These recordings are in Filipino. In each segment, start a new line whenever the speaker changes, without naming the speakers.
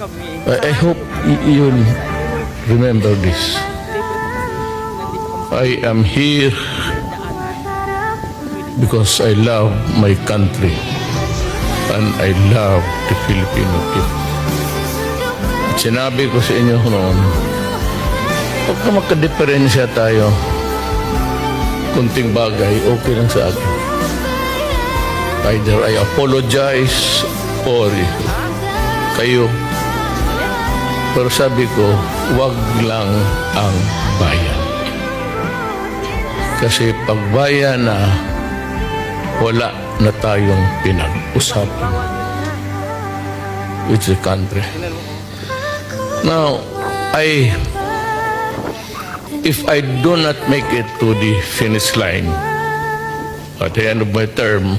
I hope you'll remember this. I am here because I love my country and I love the Filipino people. At sinabi ko sa inyo noon, huwag ka magka-diferensya tayo. Kunting bagay, okay lang sa akin. Either I apologize or kayo. Pero sabi ko, wag lang ang bayan. Kasi pag bayan na, wala na tayong pinag-usapan with the country. Now, if I do not make it to the finish line at the end of my term,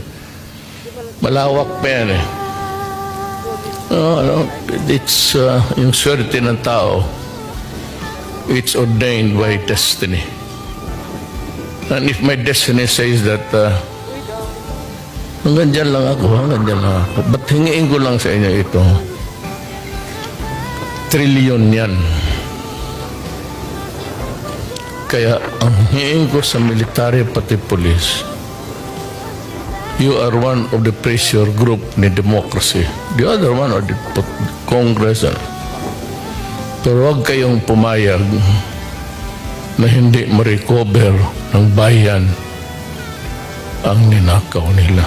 malawak pa yan eh. It's yung swerte ng tao, it's ordained by destiny. And if my destiny says that hanggang dyan lang ako, ba't hingiin ko lang sa inyo ito? Trilyon yan. Kaya ang hingiin ko sa military pati police, you are one of the pressure group ni democracy. The other one are the Congress. Pero huwag kayong pumayag na hindi ma-recover ng bayan ang ninakaw nila.